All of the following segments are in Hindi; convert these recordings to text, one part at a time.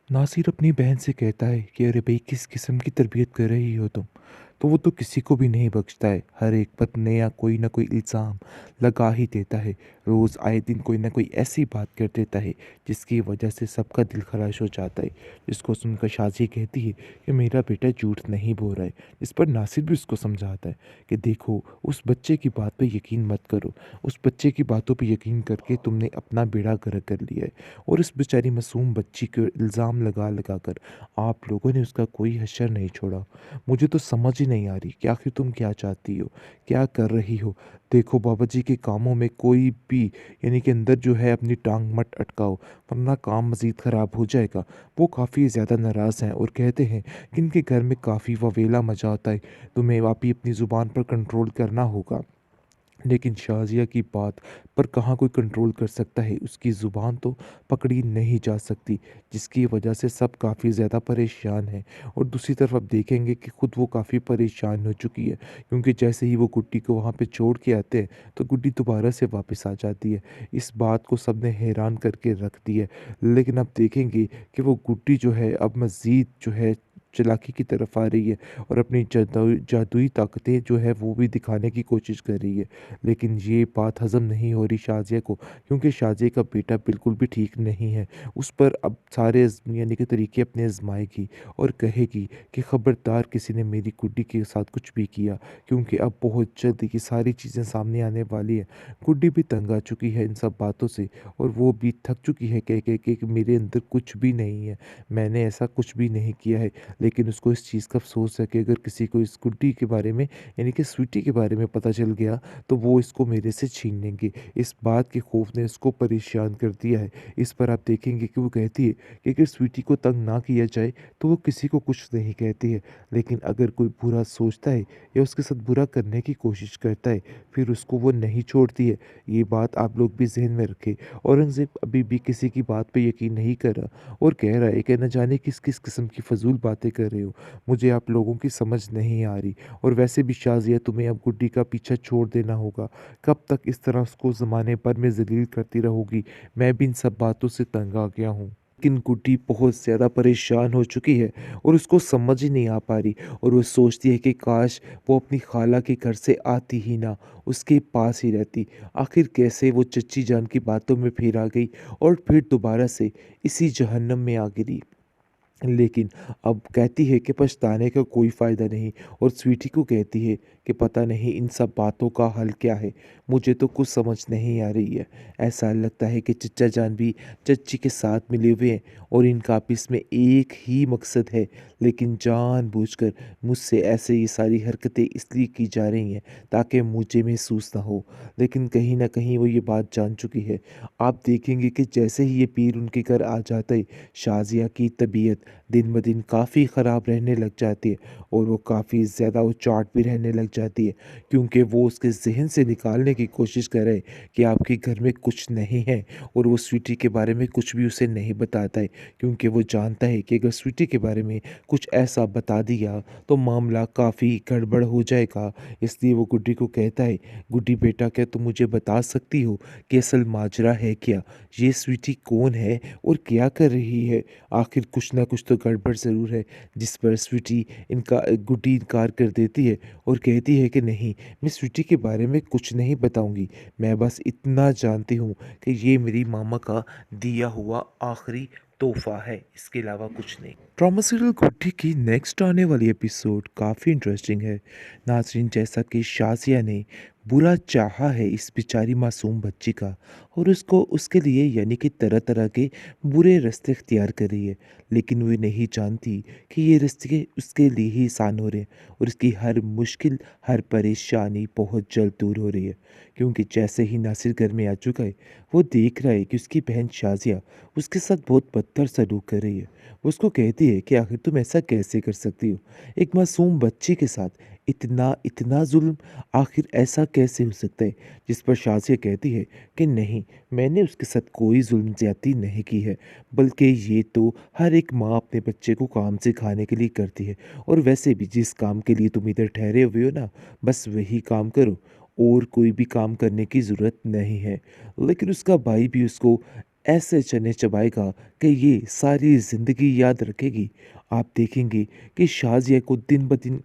नासिर अपनी बहन से कहता है कि अरे भाई किस किस्म की तरबियत कर रही हो तुम। तो वो तो किसी को भी नहीं बख्शता है, हर एक पर नया कोई ना कोई इल्ज़ाम लगा ही देता है। रोज़ आए दिन कोई ना कोई ऐसी बात कर देता है जिसकी वजह से सबका दिल खराश हो जाता है। जिसको सुनकर शाजी कहती है कि मेरा बेटा झूठ नहीं बोल रहा है। इस पर नासिर भी उसको समझाता है कि देखो, उस बच्चे की बात पे यकीन मत करो। उस बच्चे की बातों पे यकीन करके तुमने अपना बेड़ा गर्क कर लिया है। और इस बेचारी मासूम बच्ची को इल्ज़ाम लगा लगा कर आप लोगों ने उसका कोई हश्र नहीं छोड़ा। मुझे तो समझ ही नहीं आ रही कि आखिर तुम क्या चाहती हो, क्या कर रही हो। देखो, बाबा जी के कामों में कोई भी यानी कि अंदर जो है अपनी टांग मत अटकाओ, वरना काम मज़ीद ख़राब हो जाएगा। वो काफ़ी ज़्यादा नाराज़ हैं और कहते हैं कि इनके घर में काफ़ी ववेला मचा होता है। तुम्हें आप ही अपनी ज़ुबान पर कंट्रोल करना होगा। लेकिन शाज़िया की बात पर कहाँ कोई कंट्रोल कर सकता है, उसकी ज़ुबान तो पकड़ी नहीं जा सकती, जिसकी वजह से सब काफ़ी ज़्यादा परेशान हैं। और दूसरी तरफ आप देखेंगे कि खुद वो काफ़ी परेशान हो चुकी है, क्योंकि जैसे ही वो गुड्डी को वहाँ पे छोड़ के आते हैं तो गुड्डी दोबारा से वापस आ जाती है। इस बात को सबने हैरान करके रख दिया है। लेकिन आप देखेंगे कि वो गुड्डी जो है अब मज़ीद जो है चालाकी की तरफ आ रही है और अपनी जादुई ताकतें जो है वो भी दिखाने की कोशिश कर रही है। लेकिन ये बात हज़म नहीं हो रही शाज़िया को, क्योंकि शाज़िया का बेटा बिल्कुल भी ठीक नहीं है। उस पर अब सारे यानी कि तरीके अपने आज़माएगी और कहेगी कि खबरदार किसी ने मेरी गुड्डी के साथ कुछ भी किया, क्योंकि अब बहुत जल्द ये सारी चीज़ें सामने आने वाली हैं। गुड्डी भी तंग आ चुकी है इन सब बातों से और वो भी थक चुकी है कह के कि मेरे अंदर कुछ भी नहीं है, मैंने ऐसा कुछ भी नहीं किया है। लेकिन उसको इस चीज़ का अफ़सोस है कि अगर किसी को इस गुड्डी के बारे में यानी कि स्वीटी के बारे में पता चल गया तो वो इसको मेरे से छीन लेंगे। इस बात के खौफ ने उसको परेशान कर दिया है। इस पर आप देखेंगे कि वो कहती है कि अगर स्वीटी को तंग ना किया जाए तो वो किसी को कुछ नहीं कहती है। लेकिन अगर कोई बुरा सोचता है या उसके साथ बुरा करने की कोशिश करता है, फिर उसको वो नहीं छोड़ती है। ये बात आप लोग भी ज़हन में रखें। औरंगज़ेब अभी भी किसी की बात पे यकीन नहीं कर रहा और कह रहा है कि न जाने किस-किस किस्म की फ़िज़ूल बातें कर रहे हो। मुझे आप लोगों की समझ नहीं आ रही। और वैसे भी शाज़िया, तुम्हें अब गुड्डी का पीछा छोड़ देना होगा। कब तक इस तरह उसको ज़माने भर में ज़लील करती रहोगी? मैं भी इन सब बातों से तंग आ गया हूँ। लेकिन गुड्डी बहुत ज़्यादा परेशान हो चुकी है और उसको समझ ही नहीं आ पा रही और वो सोचती है कि काश वो अपनी खाला के घर से आती ही ना, उसके पास ही रहती। आखिर कैसे वो चच्ची जान की बातों में फिर आ गई और फिर दोबारा से इसी जहन्नम में आ गिरी। लेकिन अब कहती है कि पछताने का कोई फ़ायदा नहीं और स्वीटी को कहती है कि पता नहीं इन सब बातों का हल क्या है, मुझे तो कुछ समझ नहीं आ रही है। ऐसा लगता है कि चच्चा जान भी चच्ची के साथ मिले हुए हैं और इनका आपस में एक ही मकसद है, लेकिन जानबूझकर मुझसे ऐसे ये सारी हरकतें इसलिए की जा रही हैं ताकि मुझे महसूस ना हो। लेकिन कहीं न कहीं वो ये बात जान चुकी है। आप देखेंगे कि जैसे ही ये पीर उनके घर आ जाता है, शाज़िया की तबीयत दिन ब दिन काफ़ी ख़राब रहने लग जाती है और वो काफ़ी ज़्यादा उचाट भी रहने लग जाती है, क्योंकि वो उसके ज़हन से निकालने की कोशिश कर रहे कि आपके घर में कुछ नहीं है और वो स्वीटी के बारे में कुछ भी उसे नहीं बताता है, क्योंकि वो जानता है कि अगर स्वीटी के बारे में कुछ ऐसा बता दिया तो मामला काफ़ी गड़बड़ हो जाएगा। इसलिए वो गुड्डी को कहता है, गुड्डी बेटा, क्या तुम मुझे बता सकती हो कि असल माजरा है क्या? ये स्वीटी कौन है और क्या कर रही है? आखिर कुछ ना कुछ तो गड़बड़ ज़रूर है। जिस पर स्वीटी गुड्डी इनकार कर देती है और कहती है कि नहीं, मैं स्वीटी के बारे में कुछ नहीं बताऊंगी। मैं बस इतना जानती हूँ कि ये मेरी मामा का दिया हुआ आखिरी तोहफा है, इसके अलावा कुछ नहीं। ड्रामा सीरियल गुड्डी की नेक्स्ट आने वाली एपिसोड काफ़ी इंटरेस्टिंग है। नाज़रीन, जैसा कि शाज़िया ने बुरा चाहा है इस बेचारी मासूम बच्ची का और उसको उसके लिए यानी कि तरह तरह के बुरे रास्ते इख्तियार कर रही है, लेकिन वो नहीं जानती कि ये रास्ते उसके लिए ही आसान हो रहे हैं और उसकी हर मुश्किल, हर परेशानी बहुत जल्द दूर हो रही है। क्योंकि जैसे ही नासिर घर में आ चुका है, वो देख रहा है कि उसकी बहन शाज़िया उसके साथ बहुत बदतर सलूक कर रही है। वो उसको कहती है कि आखिर तुम ऐसा कैसे कर सकती हो एक मासूम बच्ची के साथ, इतना इतना जुल्म, आखिर ऐसा कैसे हो सकता है? जिस पर शाज़िया कहती है कि नहीं, मैंने उसके साथ कोई जुल्म ज़्यादती नहीं की है, बल्कि ये तो हर एक माँ अपने बच्चे को काम सिखाने के लिए करती है। और वैसे भी जिस काम के लिए तुम इधर ठहरे हुए हो ना, बस वही काम करो और कोई भी काम करने की ज़रूरत नहीं है। लेकिन उसका भाई भी उसको ऐसे चने चबाएगा कि ये सारी ज़िंदगी याद रखेगी। आप देखेंगे कि शाज़िया को दिन ब दिन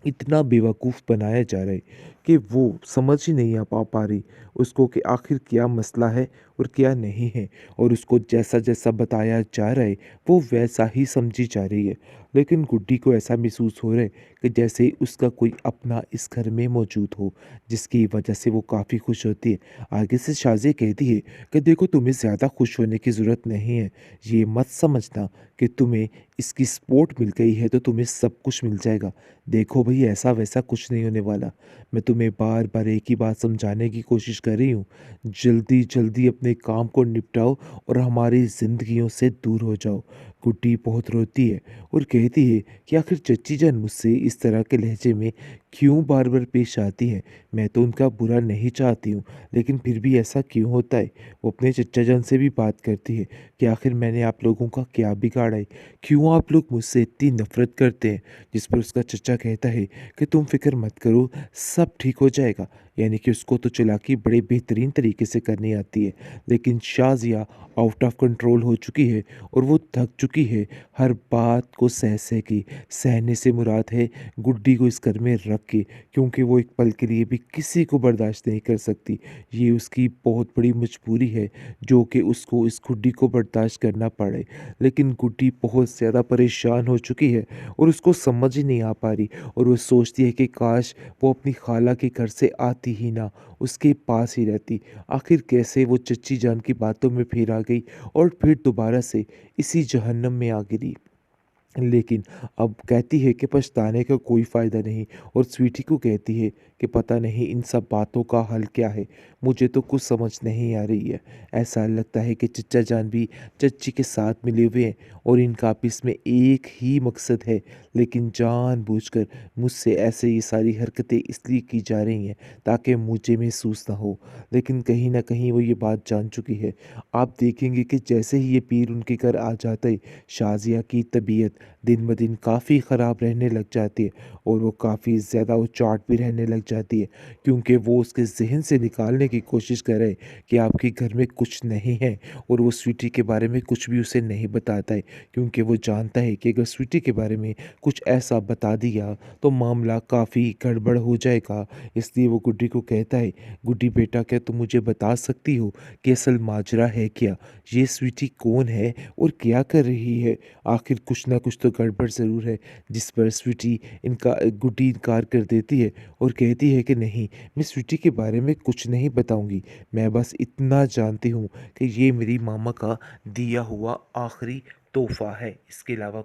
इतना बेवकूफ़ बनाया जा रहा है कि वो समझ ही नहीं आ पा रही उसको कि आखिर क्या मसला है और क्या नहीं है, और उसको जैसा-जैसा बताया जा रहा है, वो वैसा ही समझी जा रही है। लेकिन गुड्डी को ऐसा महसूस हो रहा है कि जैसे उसका कोई अपना इस घर में मौजूद हो, जिसकी वजह से वो काफ़ी खुश होती है। आगे से शाज़िया कहती है कि देखो, तुम्हें ज़्यादा खुश होने की ज़रूरत नहीं है। ये मत समझना कि तुम्हें इसकी सपोर्ट मिल गई है तो तुम्हें सब कुछ मिल जाएगा। देखो भई, ऐसा वैसा कुछ नहीं होने वाला। मैं तुम्हें बार-बार एक ही बात समझाने की कोशिश कर रही हूँ। जल्दी-जल्दी अपने काम को निपटाओ और हमारी ज़िंदगियों से दूर हो जाओ। गुड्डी बहुत रोती है और कहती है कि आखिर चच्ची जान मुझसे इस तरह के लहजे में क्यों बार-बार पेश आती हैं? मैं तो उनका बुरा नहीं चाहती हूँ, लेकिन फिर भी ऐसा क्यों होता है? वो अपने चच्चा जान से भी बात करती है कि आखिर मैंने आप लोगों का क्या बिगाड़ा है? क्यों आप लोग मुझसे इतनी नफ़रत करते हैं? जिस पर उसका चचा कहता है कि तुम फ़िक्र मत करो, सब ठीक हो जाएगा। यानी कि उसको तो चालाकी बड़े बेहतरीन तरीके से करनी आती है। लेकिन शाज़िया आउट ऑफ कंट्रोल हो चुकी है और वो थक चुकी है हर बात को सह के। सहने से मुराद है गुड्डी को इस घर में रख के, क्योंकि वो एक पल के लिए भी किसी को बर्दाश्त नहीं कर सकती। ये उसकी बहुत बड़ी मजबूरी है जो कि उसको इस गुड्डी को बर्दाश्त करना पड़े। लेकिन गुड्डी बहुत ज़्यादा परेशान हो चुकी है और उसको समझ ही नहीं आ पा रही, और वो सोचती है कि काश वो अपनी खाला के घर से आती ही ना, उसके पास ही रहती। आखिर कैसे वो चच्ची जान की बातों में फिर आ गई और फिर दोबारा से इसी जहन्नम में आ गिरी। लेकिन अब कहती है कि पछताने का कोई फ़ायदा नहीं, और स्वीटी को कहती है कि पता नहीं इन सब बातों का हल क्या है, मुझे तो कुछ समझ नहीं आ रही है। ऐसा लगता है कि चचा जान भी चच्ची के साथ मिले हुए हैं और इनका आपस में एक ही मकसद है, लेकिन जानबूझकर मुझसे ऐसे ये सारी हरकतें इसलिए की जा रही हैं ताकि मुझे महसूस ना हो। लेकिन कहीं न कहीं वो ये बात जान चुकी है। आप देखेंगे कि जैसे ही ये पीर उनके घर आ जाता है, शाज़िया की तबीयत दिन ब दिन काफ़ी ख़राब रहने लग जाती है और वो काफ़ी ज़्यादा उचाट भी रहने लग जाती है, क्योंकि वो उसके ज़हन से निकालने की कोशिश कर रहे हैं कि आपके घर में कुछ नहीं है, और वो स्वीटी के बारे में कुछ भी उसे नहीं बताता है, क्योंकि वो जानता है कि अगर स्वीटी के बारे में कुछ ऐसा बता दिया तो मामला काफ़ी गड़बड़ हो जाएगा। इसलिए वो गुड्डी को कहता है, गुड्डी बेटा, क्या तुम मुझे बता सकती हो कि असल माजरा है क्या? ये स्वीटी कौन है और क्या कर रही है? आखिर कुछ ना कुछ तो गड़बड़ ज़रूर है। जिस पर स्वीटी गुड्डी इनकार कर देती है और कहती है कि नहीं, मैं स्वीटी के बारे में कुछ नहीं बताऊंगी। मैं बस इतना जानती हूँ कि ये मेरी मामा का दिया हुआ आखिरी तोहफा है, इसके अलावा